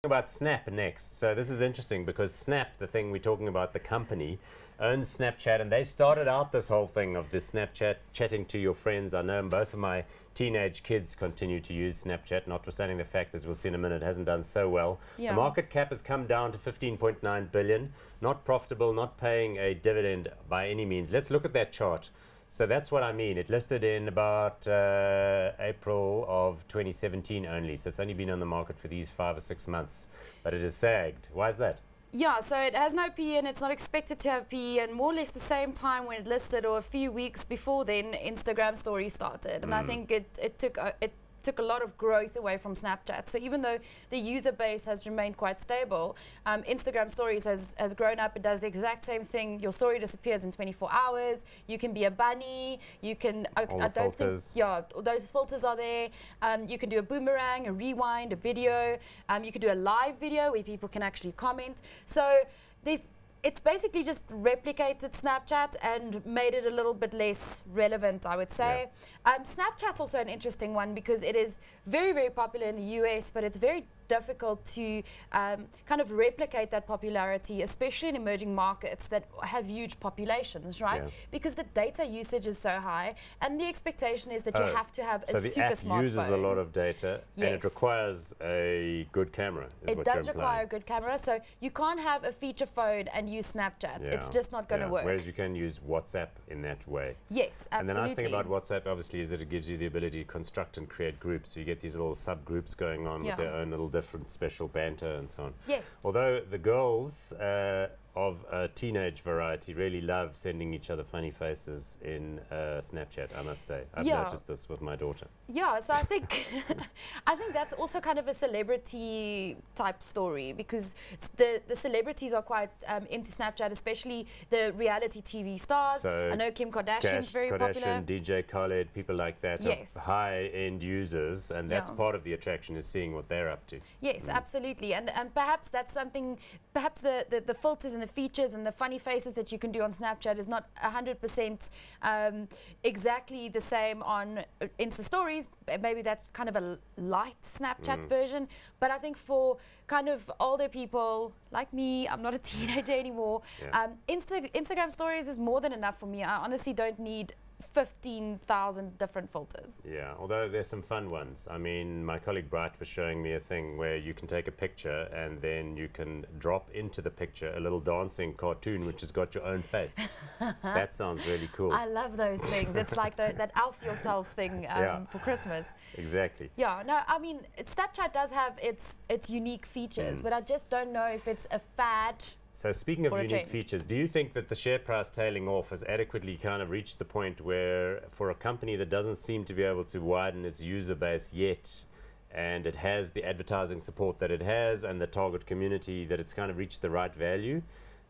About Snap next. So this is interesting because Snap, the thing we're talking about, the company, owns Snapchat, and they started out this whole thing of this Snapchat, chatting to your friends. I know both of my teenage kids continue to use Snapchat, notwithstanding the fact, as we'll see in a minute, it hasn't done so well. Yeah. The market cap has come down to 15.9 billion, not profitable, not paying a dividend by any means. Let's look at that chart. So that's what I mean. It listed in about April of 2017 only. So it's only been on the market for these 5 or 6 months. But it has sagged. Why is that? Yeah, so it has no PE and it's not expected to have PE, and more or less the same time when it listed, or a few weeks before then, Instagram stories started. And I think it took a lot of growth away from Snapchat. So even though the user base has remained quite stable, Instagram stories has grown up. It does the exact same thing. Your story disappears in 24 hours. You can be a bunny. You can, I don't think, yeah, those filters are there. You can do a boomerang, a rewind, a video. You can do a live video where people can actually comment. So it's basically just replicated Snapchat and made it a little bit less relevant, I would say. Snapchat's also an interesting one because it is very, very popular in the US, but it's very difficult to kind of replicate that popularity, especially in emerging markets that have huge populations, right? Yeah. Because the data usage is so high, and the expectation is that you have to have a super smartphone. So the app uses a lot of data, and it requires a good camera, it does require a good camera, so you can't have a feature phone and use Snapchat. Yeah. It's just not going to work. Whereas you can use WhatsApp in that way. Yes, absolutely. And the nice thing about WhatsApp, obviously, is that it gives you the ability to construct and create groups. So you get these little subgroups going on with their own little different special banter and so on. Yes. Although the girls of a teenage variety really love sending each other funny faces in Snapchat, I must say. I've noticed this with my daughter. Yeah, so I think I think that's also kind of a celebrity type story, because the celebrities are quite into Snapchat, especially the reality TV stars. So I know Kim Kardashian's very popular. DJ Khaled, people like that, are high-end users, and that's part of the attraction, is seeing what they're up to. Yes, absolutely, and perhaps that's something, perhaps the filters and the features and the funny faces that you can do on Snapchat is not 100% exactly the same on Insta Stories. Maybe that's kind of a light Snapchat version, but I think for kind of older people like me, I'm not a teenager anymore, Instagram Stories is more than enough for me. I honestly don't need 15,000 different filters. Yeah, although there's some fun ones. I mean, my colleague Bright was showing me a thing where you can take a picture and then you can drop into the picture a little dancing cartoon which has got your own face. That sounds really cool. I love those things. It's like that Alf Yourself thing for Christmas. Exactly. Yeah, no, I mean, Snapchat does have its unique features, but I just don't know if it's a fad. So speaking of unique features, do you think that the share price tailing off has adequately kind of reached the point where, for a company that doesn't seem to be able to widen its user base yet, and it has the advertising support that it has and the target community, that it's kind of reached the right value?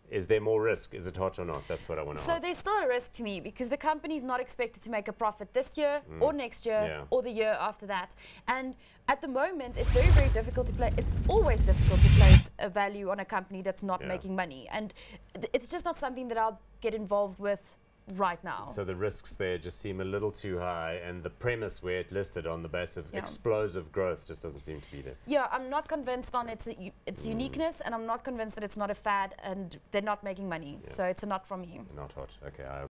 Is there more risk? Is it hot or not? That's what I want to ask. So there's still a risk to me, because the company's not expected to make a profit this year or next year or the year after that. And at the moment, it's very, very difficult to place. It's always difficult to place a value on a company that's not making money. And it's just not something that I'll get involved with right now. So the risks there just seem a little too high, and the premise where it listed on the base of explosive growth just doesn't seem to be there. Yeah, I'm not convinced on its uniqueness, and I'm not convinced that it's not a fad and they're not making money. So it's a not from me. Not hot. Okay.